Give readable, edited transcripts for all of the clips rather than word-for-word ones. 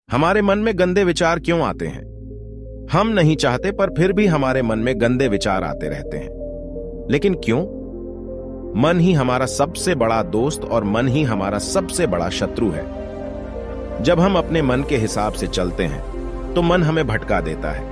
हमारे मन में गंदे विचार क्यों आते हैं? हम नहीं चाहते पर फिर भी हमारे मन में गंदे विचार आते रहते हैं। लेकिन क्यों? मन ही हमारा सबसे बड़ा दोस्त और मन ही हमारा सबसे बड़ा शत्रु है। जब हम अपने मन के हिसाब से चलते हैं तो मन हमें भटका देता है,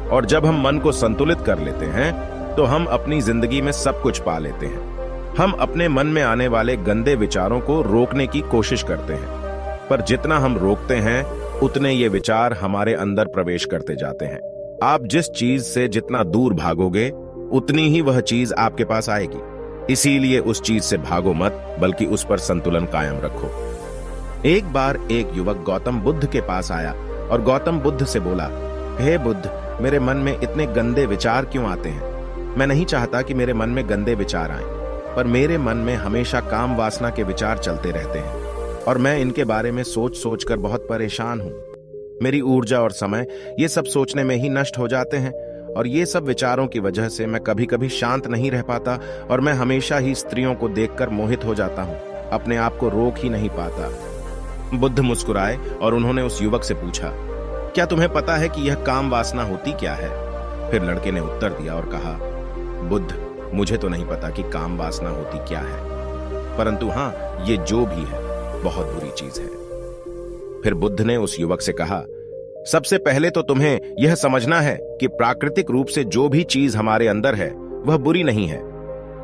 और जब हम मन को संतुलित कर लेते हैं तो हम अपनी जिंदगी में सब कुछ पा लेते हैं। हम अपने मन में आने वाले गंदे विचारों को रोकने की कोशिश करते हैं, पर जितना हम रोकते हैं उतने ये विचार हमारे अंदर प्रवेश करते जाते हैं। आप जिस चीज से जितना दूर भागोगे उतनी ही वह चीज आपके पास आएगी। इसीलिए उस चीज से भागो मत, बल्कि उस पर संतुलन कायम रखो। एक बार एक युवक गौतम बुद्ध के पास आया और गौतम बुद्ध से बोला, हे बुद्ध, मेरे मन में इतने गंदे विचार क्यों आते हैं? मैं नहीं चाहता कि मेरे मन में गंदे विचार आएं, पर मेरे मन में हमेशा काम वासना के विचार चलते रहते हैं और मैं इनके बारे में सोच सोच कर बहुत परेशान हूं। मेरी ऊर्जा और समय ये सब सोचने में ही नष्ट हो जाते हैं, और ये सब विचारों की वजह से मैं कभी कभी शांत नहीं रह पाता और मैं हमेशा ही स्त्रियों को देखकर मोहित हो जाता हूं, अपने आप को रोक ही नहीं पाता। बुद्ध मुस्कुराए और उन्होंने उस युवक से पूछा, क्या तुम्हें पता है कि यह काम वासना होती क्या है? फिर लड़के ने उत्तर दिया और कहा, बुद्ध, मुझे तो नहीं पता कि काम वासना होती क्या है, परंतु हां, ये जो भी है बहुत बुरी चीज है। फिर बुद्ध ने उस युवक से कहा, सबसे पहले तो तुम्हें यह समझना है कि प्राकृतिक रूप से जो भी चीज हमारे अंदर है वह बुरी नहीं है।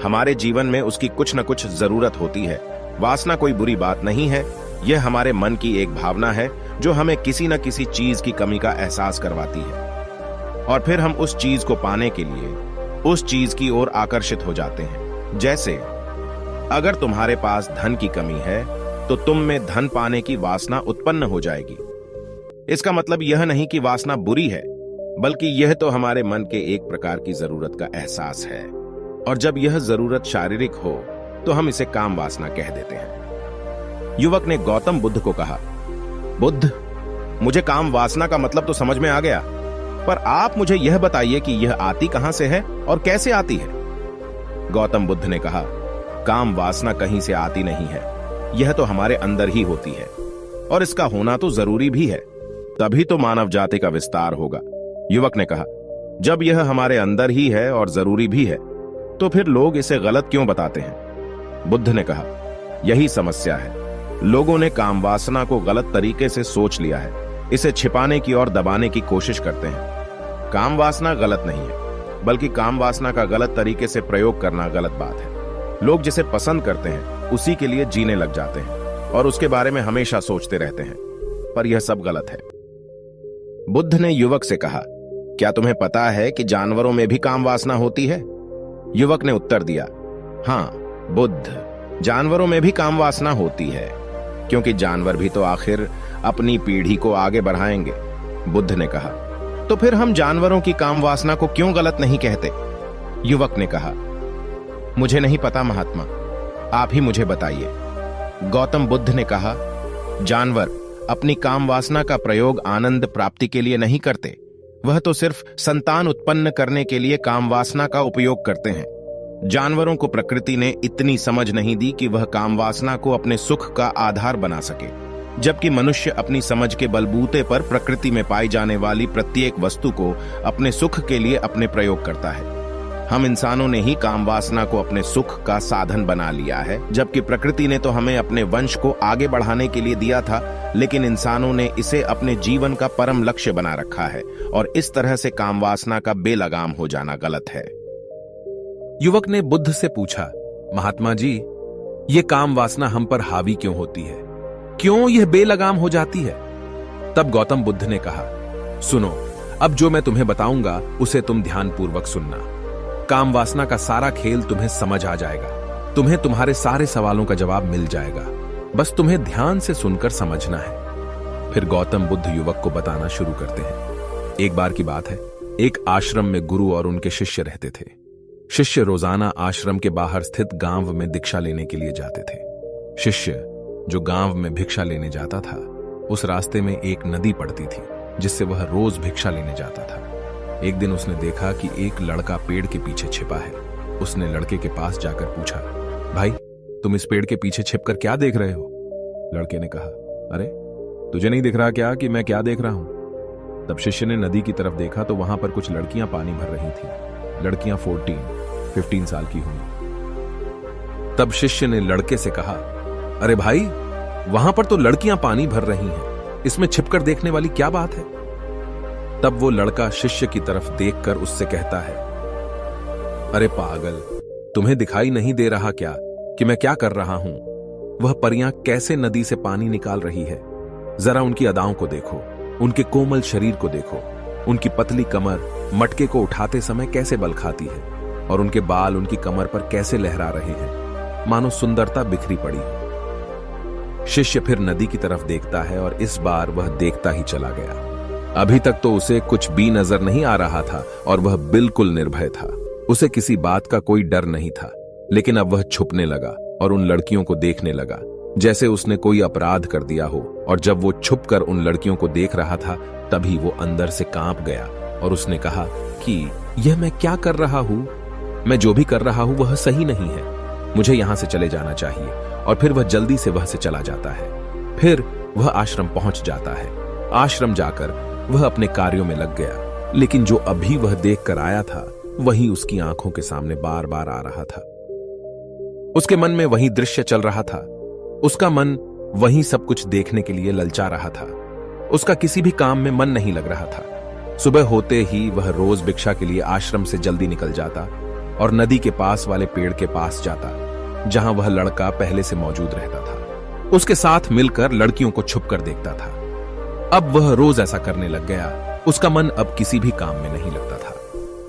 हमारे जीवन में उसकी कुछ न कुछ जरूरत होती है। वासना कोई बुरी बात नहीं है, यह हमारे मन की एक भावना है जो हमें किसी न किसी चीज की कमी का एहसास करवाती है, और फिर हम उस चीज को पाने के लिए उस चीज की ओर आकर्षित हो जाते हैं। जैसे अगर तुम्हारे पास धन की कमी है तो तुम में धन पाने की वासना उत्पन्न हो जाएगी। इसका मतलब यह नहीं कि वासना बुरी है, बल्कि यह तो हमारे मन के एक प्रकार की जरूरत का एहसास है, और जब यह जरूरत शारीरिक हो तो हम इसे काम वासना कह देते हैं। युवक ने गौतम बुद्ध को कहा, बुद्ध, मुझे काम वासना का मतलब तो समझ में आ गया, पर आप मुझे यह बताइए कि यह आती कहां से है और कैसे आती है? गौतम बुद्ध ने कहा, काम वासना कहीं से आती नहीं है, यह तो हमारे अंदर ही होती है, और इसका होना तो जरूरी भी है, तभी तो मानव जाति का विस्तार होगा। युवक ने कहा, जब यह हमारे अंदर ही है और जरूरी भी है तो फिर लोग इसे गलत क्यों बताते हैं? बुद्ध ने कहा, यही समस्या है। लोगों ने काम वासना को गलत तरीके से सोच लिया है, इसे छिपाने की और दबाने की कोशिश करते हैं। काम वासना गलत नहीं है, बल्कि काम वासना का गलत तरीके से प्रयोग करना गलत बात है। लोग जिसे पसंद करते हैं उसी के लिए जीने लग जाते हैं और उसके बारे में हमेशा सोचते रहते हैं, पर यह सब गलत है। बुद्ध ने युवक से कहा, क्या तुम्हें पता है कि जानवरों में भी काम वासना होती है? युवक ने उत्तर दिया, हां बुद्ध, जानवरों में भी काम वासना होती है, क्योंकि जानवर भी तो आखिर अपनी पीढ़ी को आगे बढ़ाएंगे। बुद्ध ने कहा, तो फिर हम जानवरों की काम वासना को क्यों गलत नहीं कहते? युवक ने कहा, मुझे नहीं पता महात्मा, आप ही मुझे बताइए। गौतम बुद्ध ने कहा, जानवर अपनी काम वासना का प्रयोग आनंद प्राप्ति के लिए नहीं करते, वह तो सिर्फ संतान उत्पन्न करने के लिए काम वासना का उपयोग करते हैं। जानवरों को प्रकृति ने इतनी समझ नहीं दी कि वह काम वासना को अपने सुख का आधार बना सके, जबकि मनुष्य अपनी समझ के बलबूते पर प्रकृति में पाई जाने वाली प्रत्येक वस्तु को अपने सुख के लिए अपने प्रयोग करता है। हम इंसानों ने ही काम वासना को अपने सुख का साधन बना लिया है, जबकि प्रकृति ने तो हमें अपने वंश को आगे बढ़ाने के लिए दिया था, लेकिन इंसानों ने इसे अपने जीवन का परम लक्ष्य बना रखा है, और इस तरह से काम वासना का बेलगाम हो जाना गलत है। युवक ने बुद्ध से पूछा, महात्मा जी, ये काम वासना हम पर हावी क्यों होती है? क्यों यह बेलगाम हो जाती है? तब गौतम बुद्ध ने कहा, सुनो, अब जो मैं तुम्हें बताऊंगा उसे तुम ध्यानपूर्वक सुनना। काम वासना का सारा खेल तुम्हें समझ आ जाएगा, तुम्हें तुम्हारे सारे सवालों का जवाब मिल जाएगा, बस तुम्हें ध्यान से सुनकर समझना है। फिर गौतम बुद्ध युवक को बताना शुरू करते हैं। एक बार की बात है, एक आश्रम में गुरु और उनके शिष्य रहते थे। शिष्य रोजाना आश्रम के बाहर स्थित गांव में दीक्षा लेने के लिए जाते थे। शिष्य जो गांव में भिक्षा लेने जाता था, उस रास्ते में एक नदी पड़ती थी जिससे वह रोज भिक्षा लेने जाता था। एक दिन उसने देखा कि एक लड़का पेड़ के पीछे छिपा है। उसने लड़के के पास जाकर पूछा, भाई, तुम इस पेड़ के पीछे छिपकर क्या देख रहे हो? लड़के ने कहा, अरे तुझे नहीं दिख रहा क्या कि मैं क्या देख रहा हूं? तब शिष्य ने नदी की तरफ देखा तो वहां पर कुछ लड़कियां पानी भर रही थी। लड़कियां 15 साल की होंगी। तब शिष्य ने लड़के से कहा, अरे भाई, वहां पर तो लड़कियां पानी भर रही हैं, इसमें छिपकर देखने वाली क्या बात है? तब वो लड़का शिष्य की तरफ देखकर उससे कहता है, अरे पागल, तुम्हें दिखाई नहीं दे रहा क्या कि मैं क्या कर रहा हूं? वह परियां कैसे नदी से पानी निकाल रही है। जरा उनकी अदाओं को देखो, उनके कोमल शरीर को देखो, उनकी पतली कमर मटके को उठाते समय कैसे बल खाती है, और उनके बाल उनकी कमर पर कैसे लहरा रहे हैं, मानो सुंदरता बिखरी पड़ी हो। शिष्य फिर नदी की तरफ देखता है और इस बार वह देखता ही चला गया। अभी तक तो उसे कुछ भी नजर नहीं आ रहा था और वह बिल्कुल निर्भय था। उसे किसी बात का कोई डर नहीं था, लेकिन अब वह छुपने लगा और उन लड़कियों को देखने लगा जैसे उसने कोई अपराध कर दिया हो। और जब वो छुपकर उन लड़कियों को देख रहा था तभी वो अंदर से कांप गया और उसने कहा कि यह मैं क्या कर रहा हूं? मैं जो भी कर रहा हूं वह सही नहीं है, मुझे यहां से चले जाना चाहिए। और फिर वह जल्दी से वह से चला जाता है। फिर वह आश्रम पहुंच जाता है। आश्रम जाकर वह अपने कार्यों में लग गया, लेकिन जो अभी वह देख कर आया था वही उसकी आंखों के सामने बार बार आ रहा था। उसके मन में वही दृश्य चल रहा था। उसका मन वही सब कुछ देखने के लिए ललचा रहा था। उसका किसी भी काम में मन नहीं लग रहा था। सुबह होते ही वह रोज भिक्षा के लिए आश्रम से जल्दी निकल जाता और नदी के पास वाले पेड़ के पास जाता, जहां वह लड़का पहले से मौजूद रहता था। उसके साथ मिलकर लड़कियों को छुपकर देखता था। अब वह रोज ऐसा करने लग गया। उसका मन अब किसी भी काम में नहीं लगता था।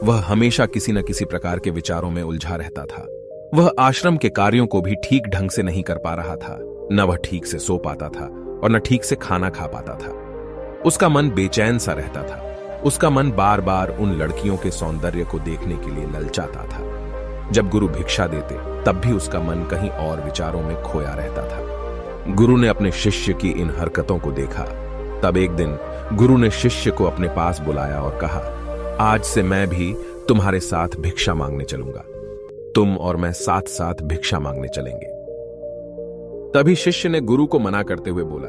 वह हमेशा किसी न किसी प्रकार के विचारों में उलझा रहता था। वह आश्रम के कार्यों को भी ठीक ढंग से नहीं कर पा रहा था। न वह ठीक से सो पाता था और न ठीक से खाना खा पाता था। उसका मन बेचैन सा रहता था। उसका मन बार बार उन लड़कियों के सौंदर्य को देखने के लिए ललचाता था। जब गुरु भिक्षा देते तब भी उसका मन कहीं और विचारों में खोया रहता था। गुरु ने अपने शिष्य की इन हरकतों को देखा। तब एक दिन गुरु ने शिष्य को अपने पास बुलाया और कहा, आज से मैं भी तुम्हारे साथ भिक्षा मांगने चलूंगा। तुम और मैं साथ साथ भिक्षा मांगने चलेंगे। तभी शिष्य ने गुरु को मना करते हुए बोला,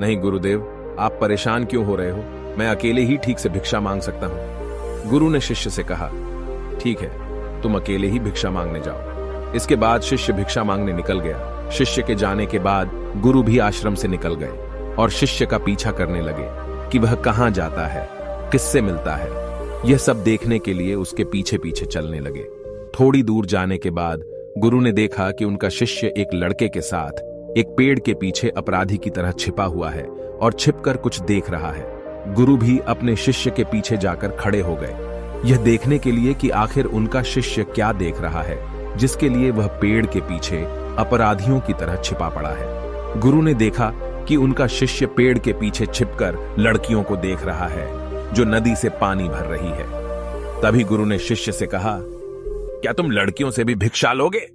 नहीं गुरुदेव, आप परेशान क्यों हो रहे हो? मैं अकेले ही ठीक से भिक्षा मांग सकता हूं। गुरु ने शिष्य से कहा, ठीक है, तुम अकेले ही भिक्षा मांगने जाओ। इसके बाद शिष्य भिक्षा मांगने निकल गया। शिष्य के जाने के बाद गुरु भी आश्रम से निकल गए और शिष्य का पीछा करने लगे कि वह कहां जाता है, किससे मिलता है। यह सब देखने के लिए उसके पीछे पीछे चलने लगे। थोड़ी दूर जाने के बाद गुरु ने देखा कि उनका शिष्य एक लड़के के साथ एक पेड़ के पीछे अपराधी की तरह छिपा हुआ है और छिपकर कुछ देख रहा है। गुरु भी अपने शिष्य के पीछे जाकर खड़े हो गए, यह देखने के लिए कि आखिर उनका शिष्य क्या देख रहा है, जिसके लिए वह पेड़ के पीछे अपराधियों की तरह छिपा पड़ा है। गुरु ने देखा कि उनका शिष्य पेड़ के पीछे छिपकर लड़कियों को देख रहा है जो नदी से पानी भर रही है। तभी गुरु ने शिष्य से कहा, क्या तुम लड़कियों से भी भिक्षा लोगे?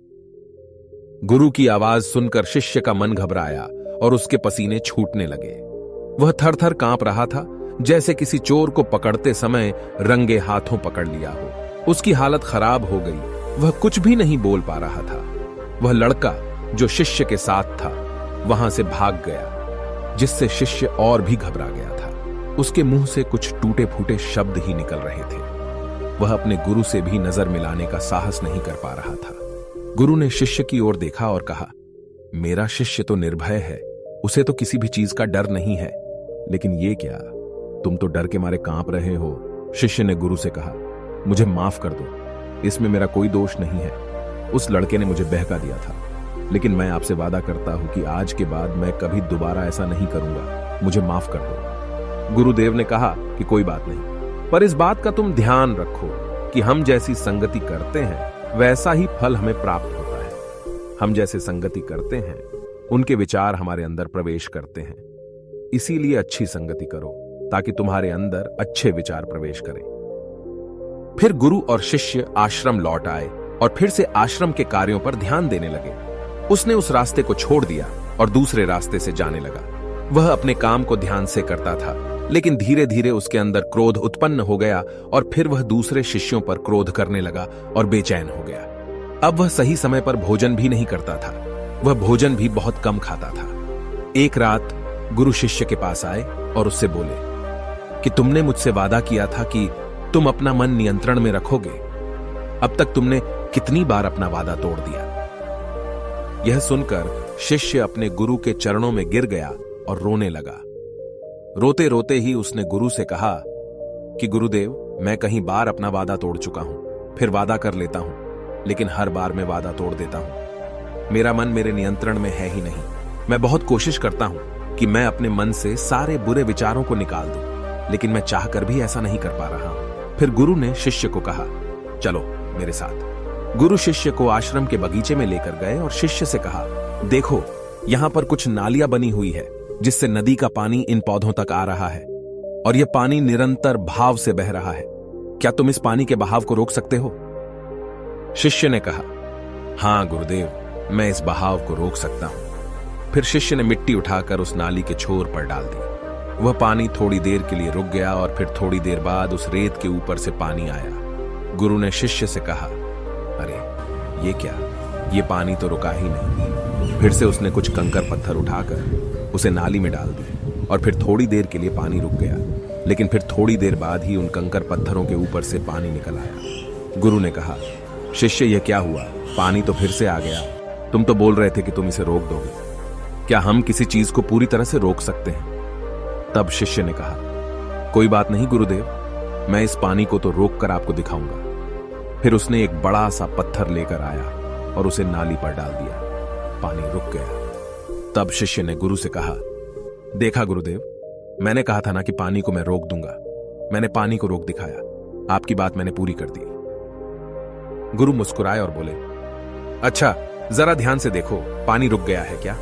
गुरु की आवाज सुनकर शिष्य का मन घबराया और उसके पसीने छूटने लगे। वह थर-थर कांप रहा था, जैसे किसी चोर को पकड़ते समय रंगे हाथों पकड़ लिया हो। उसकी हालत खराब हो गई। वह कुछ भी नहीं बोल पा रहा था। वह लड़का जो शिष्य के साथ था वहां से भाग गया, जिससे शिष्य और भी घबरा गया था। उसके मुंह से कुछ टूटे फूटे शब्द ही निकल रहे थे। वह अपने गुरु से भी नजर मिलाने का साहस नहीं कर पा रहा था। गुरु ने शिष्य की ओर देखा और कहा, मेरा शिष्य तो निर्भय है, उसे तो किसी भी चीज का डर नहीं है, लेकिन ये क्या, तुम तो डर के मारे कांप रहे हो। शिष्य ने गुरु से कहा, मुझे माफ कर दो, इसमें मेरा कोई दोष नहीं है। उस लड़के ने मुझे बहका दिया था, लेकिन मैं आपसे वादा करता हूं कि आज के बाद मैं कभी दोबारा ऐसा नहीं करूंगा। मुझे माफ कर दो। गुरुदेव ने कहा कि कोई बात नहीं, पर इस बात का तुम ध्यान रखो कि हम जैसी संगति करते हैं वैसा ही फल हमें प्राप्त होता है। हम जैसे संगति करते हैं उनके विचार हमारे अंदर प्रवेश करते हैं। इसीलिए अच्छी संगति करो ताकि तुम्हारे अंदर अच्छे विचार प्रवेश करें। फिर गुरु और शिष्य आश्रम लौट आए और फिर से आश्रम के कार्यों पर ध्यान देने लगे। उसने उस रास्ते को छोड़ दिया और दूसरे रास्ते से जाने लगा। वह अपने काम को ध्यान से करता था, लेकिन धीरे धीरे उसके अंदर क्रोध उत्पन्न हो गया और फिर वह दूसरे शिष्यों पर क्रोध करने लगा और बेचैन हो गया। अब वह सही समय पर भोजन भी नहीं करता था। वह भोजन भी बहुत कम खाता था। एक रात गुरु शिष्य के पास आए और उससे बोले कि तुमने मुझसे वादा किया था कि तुम अपना मन नियंत्रण में रखोगे। अब तक तुमने कितनी बार अपना वादा तोड़ दिया। यह सुनकर शिष्य अपने गुरु के चरणों में गिर गया और रोने लगा। रोते रोते ही उसने गुरु से कहा कि गुरुदेव, मैं कई बार अपना वादा तोड़ चुका हूं, फिर वादा कर लेता हूं, लेकिन हर बार मैं वादा तोड़ देता हूं। मेरा मन मेरे नियंत्रण में है ही नहीं। मैं बहुत कोशिश करता हूं कि मैं अपने मन से सारे बुरे विचारों को निकाल दूं, लेकिन मैं चाहकर भी ऐसा नहीं कर पा रहा हूं। फिर गुरु ने शिष्य को कहा, चलो मेरे साथ। गुरु शिष्य को आश्रम के बगीचे में लेकर गए और शिष्य से कहा, देखो यहां पर कुछ नालियां बनी हुई है जिससे नदी का पानी इन पौधों तक आ रहा है, और यह पानी निरंतर भाव से बह रहा है। क्या तुम इस पानी के बहाव को रोक सकते हो? शिष्य ने कहा, हां गुरुदेव, मैं इस बहाव को रोक सकता हूं। फिर शिष्य ने मिट्टी उठाकर उस नाली के छोर पर डाल दी। वह पानी थोड़ी देर के लिए रुक गया और फिर थोड़ी देर बाद उस रेत के ऊपर से पानी आया। गुरु ने शिष्य से कहा, अरे ये क्या, ये पानी तो रुका ही नहीं। फिर से उसने कुछ कंकर पत्थर उठाकर उसे नाली में डाल दी और फिर थोड़ी देर के लिए पानी रुक गया, लेकिन फिर थोड़ी देर बाद ही उन कंकर पत्थरों के ऊपर से पानी निकल आया। गुरु ने कहा, शिष्य यह क्या हुआ? पानी तो फिर से आ गया। तुम तो बोल रहे थे कि तुम इसे रोक दोगे। क्या हम किसी चीज को पूरी तरह से रोक सकते हैं? तब शिष्य ने कहा, कोई बात नहीं गुरुदेव, मैं इस पानी को तो रोक कर आपको दिखाऊंगा। फिर उसने एक बड़ा सा पत्थर लेकर आया और उसे नाली पर डाल दिया। पानी रुक गया। तब शिष्य ने गुरु से कहा, देखा गुरुदेव, मैंने कहा था ना कि पानी को मैं रोक दूंगा। मैंने पानी को रोक दिखाया। आपकी बात मैंने पूरी कर दी। गुरु मुस्कुराए और बोले, अच्छा जरा ध्यान से देखो, पानी रुक गया है क्या?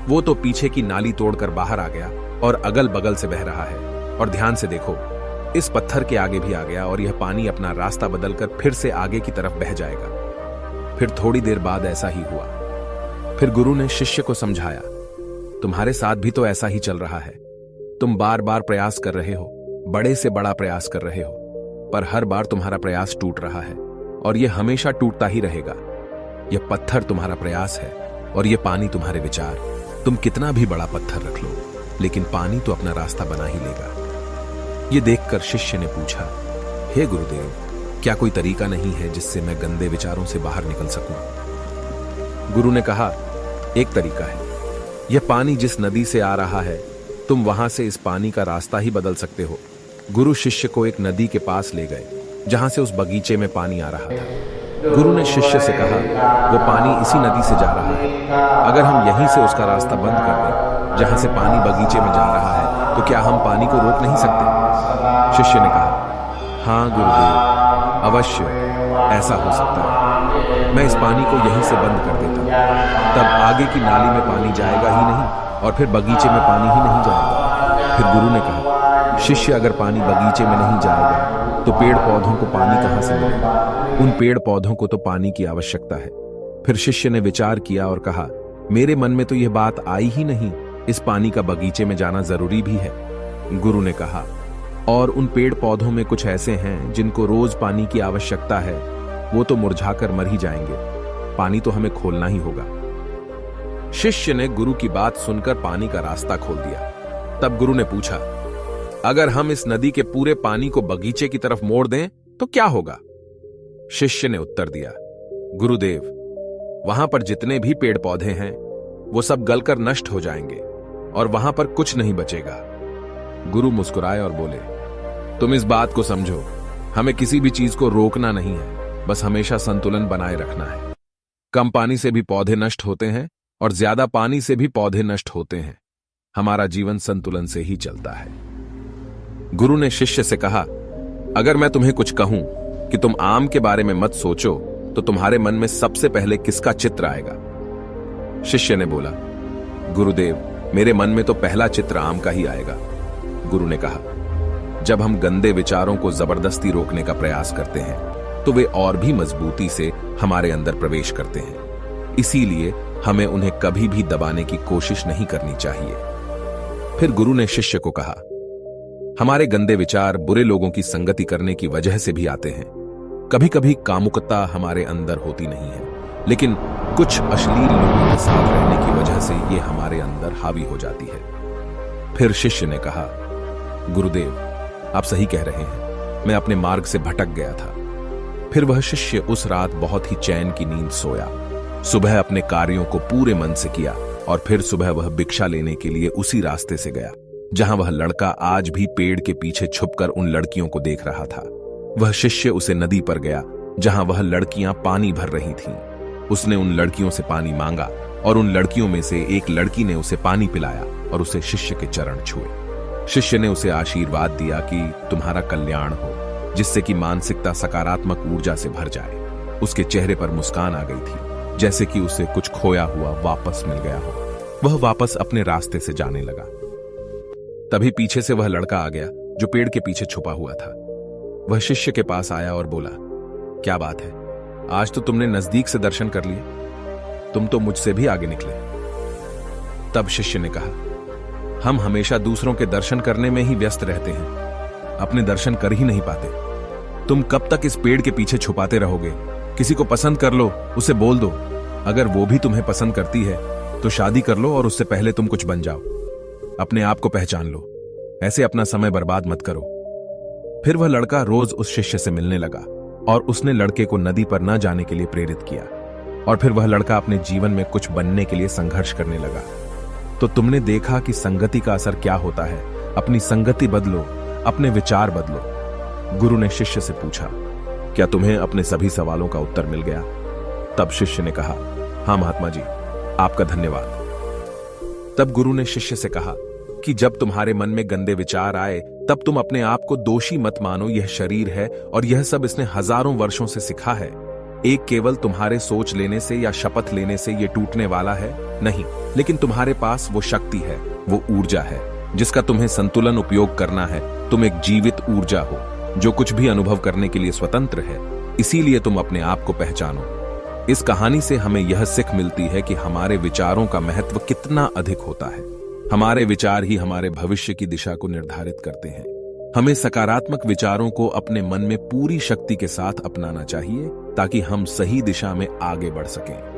वो तो पीछे की नाली तोड़कर बाहर आ गया और अगल बगल से बह रहा है। और ध्यान से देखो, इस पत्थर के आगे भी आ गया और यह पानी अपना रास्ता बदलकर फिर से आगे की तरफ बह जाएगा। फिर थोड़ी देर बाद ऐसा ही हुआ। फिर गुरु ने शिष्य को समझाया, तुम्हारे साथ भी तो ऐसा ही चल रहा है। तुम बार बार प्रयास कर रहे हो, बड़े से बड़ा प्रयास कर रहे हो, पर हर बार तुम्हारा प्रयास टूट रहा है और यह हमेशा टूटता ही रहेगा। यह पत्थर तुम्हारा प्रयास है और यह पानी तुम्हारे विचार। तुम कितना भी बड़ा पत्थर रख लो, लेकिन पानी तो अपना रास्ता बना ही लेगा। यह देखकर शिष्य ने पूछा, हे गुरुदेव, क्या कोई तरीका नहीं है जिससे मैं गंदे विचारों से बाहर निकल सकूं? गुरु ने कहा, एक तरीका है। यह पानी जिस नदी से आ रहा है, तुम वहां से इस पानी का रास्ता ही बदल सकते हो। गुरु शिष्य को एक नदी के पास ले गए जहां से उस बगीचे में पानी आ रहा था। गुरु ने शिष्य से कहा, वो पानी इसी नदी से जा रहा है। अगर हम यहीं से उसका रास्ता बंद कर दें जहां से पानी बगीचे में जा रहा है, तो क्या हम पानी को रोक नहीं सकते? शिष्य ने कहा, हाँ गुरुदेव, अवश्य ऐसा हो सकता है। मैं इस पानी को यहीं से बंद कर देता हूं। तब आगे की नाली में पानी जाएगा ही नहीं और फिर बगीचे में पानी ही नहीं जाएगा। फिर गुरु ने कहा, शिष्य अगर पानी बगीचे में नहीं जाएगा तो पेड़ पौधों को पानी कहां से मिलेगा? उन पेड़ पौधों को तो पानी की आवश्यकता है। फिर शिष्य ने विचार किया और कहा, मेरे मन में तो यह बात आई ही नहीं, इस पानी का बगीचे में जाना जरूरी भी है। गुरु ने कहा, और उन पेड़ पौधों में कुछ ऐसे हैं जिनको रोज पानी की आवश्यकता है, वो तो मुरझाकर मर ही जाएंगे। पानी तो हमें खोलना ही होगा। शिष्य ने गुरु की बात सुनकर पानी का रास्ता खोल दिया। तब गुरु ने पूछा, अगर हम इस नदी के पूरे पानी को बगीचे की तरफ मोड़ दें तो क्या होगा? शिष्य ने उत्तर दिया, गुरुदेव, वहां पर जितने भी पेड़ पौधे हैं वो सब गलकर नष्ट हो जाएंगे और वहां पर कुछ नहीं बचेगा। गुरु मुस्कुराए और बोले, तुम इस बात को समझो, हमें किसी भी चीज को रोकना नहीं है, बस हमेशा संतुलन बनाए रखना है। कम पानी से भी पौधे नष्ट होते हैं और ज्यादा पानी से भी पौधे नष्ट होते हैं। हमारा जीवन संतुलन से ही चलता है। गुरु ने शिष्य से कहा, अगर मैं तुम्हें कुछ कहूं कि तुम आम के बारे में मत सोचो, तो तुम्हारे मन में सबसे पहले किसका चित्र आएगा? शिष्य ने बोला, गुरुदेव, मेरे मन में तो पहला चित्र आम का ही आएगा। गुरु ने कहा, जब हम गंदे विचारों को जबरदस्ती रोकने का प्रयास करते हैं तो वे और भी मजबूती से हमारे अंदर प्रवेश करते हैं। इसीलिए हमें उन्हें कभी भी दबाने की कोशिश नहीं करनी चाहिए। फिर गुरु ने शिष्य को कहा, हमारे गंदे विचार बुरे लोगों की संगति करने की वजह से भी आते हैं। कभी कभी कामुकता हमारे अंदर होती नहीं है, लेकिन कुछ अश्लील लोगों के साथ रहने की वजह से ये हमारे अंदर हावी हो जाती है। फिर शिष्य ने कहा, गुरुदेव, आप सही कह रहे हैं, मैं अपने मार्ग से भटक गया था। फिर वह शिष्य उस रात बहुत ही चैन की नींद सोया। सुबह अपने कार्यों को पूरे मन से किया और फिर सुबह वह भिक्षा लेने के लिए उसी रास्ते से गया जहां वह लड़का आज भी पेड़ के पीछे छुपकर उन लड़कियों को देख रहा था। वह शिष्य उसे नदी पर गया जहां वह लड़कियां पानी भर रही थीं। उसने उन लड़कियों से पानी मांगा और उन लड़कियों में से एक लड़की ने उसे पानी पिलाया और उसे शिष्य के चरण छुए। शिष्य ने उसे आशीर्वाद दिया कि तुम्हारा कल्याण हो, जिससे कि मानसिकता सकारात्मक ऊर्जा से भर जाए। उसके चेहरे पर मुस्कान आ गई थी, जैसे कि उसे कुछ खोया हुआ वापस मिल गया हो। वह वापस अपने रास्ते से जाने लगा। तभी पीछे से वह लड़का आ गया जो पेड़ के पीछे छुपा हुआ था। वह शिष्य के पास आया और बोला, क्या बात है, आज तो तुमने नजदीक से दर्शन कर लिए, तुम तो मुझसे भी आगे निकले। तब शिष्य ने कहा, हम हमेशा दूसरों के दर्शन करने में ही व्यस्त रहते हैं, अपने दर्शन कर ही नहीं पाते। तुम कब तक इस पेड़ के पीछे छुपाते रहोगे? किसी को पसंद कर लो, उसे बोल दो। अगर वो भी तुम्हें पसंद करती है तो शादी कर लो और उससे पहले तुम कुछ बन जाओ। अपने आप को पहचान लो, ऐसे अपना समय बर्बाद मत करो। फिर वह लड़का रोज उस शिष्य से मिलने लगा और उसने लड़के को नदी पर न जाने के लिए प्रेरित किया। और फिर वह लड़का अपने जीवन में कुछ बनने के लिए संघर्ष करने लगा। तो तुमने देखा कि संगति का असर क्या होता है। अपनी संगति बदलो, अपने विचार बदलो। गुरु ने शिष्य से पूछा, क्या तुम्हें अपने सभी सवालों का उत्तर मिल गया? तब शिष्य ने कहा, हाँ महात्मा जी, आपका धन्यवाद। तब गुरु ने शिष्य से कहा कि जब तुम्हारे मन में गंदे विचार आए तब तुम अपने आप को दोषी मत मानो। यह शरीर है और यह सब इसने हजारों वर्षों से सीखा है। एक केवल तुम्हारे सोच लेने से या शपथ लेने से यह टूटने वाला है नहीं, लेकिन तुम्हारे पास वो शक्ति है, वो ऊर्जा है जिसका तुम्हें संतुलन उपयोग करना है। तुम एक जीवित ऊर्जा हो जो कुछ भी अनुभव करने के लिए स्वतंत्र है। इसीलिए तुम अपने आप को पहचानो। इस कहानी से हमें यह सीख मिलती है कि हमारे विचारों का महत्व कितना अधिक होता है। हमारे विचार ही हमारे भविष्य की दिशा को निर्धारित करते हैं। हमें सकारात्मक विचारों को अपने मन में पूरी शक्ति के साथ अपनाना चाहिए ताकि हम सही दिशा में आगे बढ़ सकें।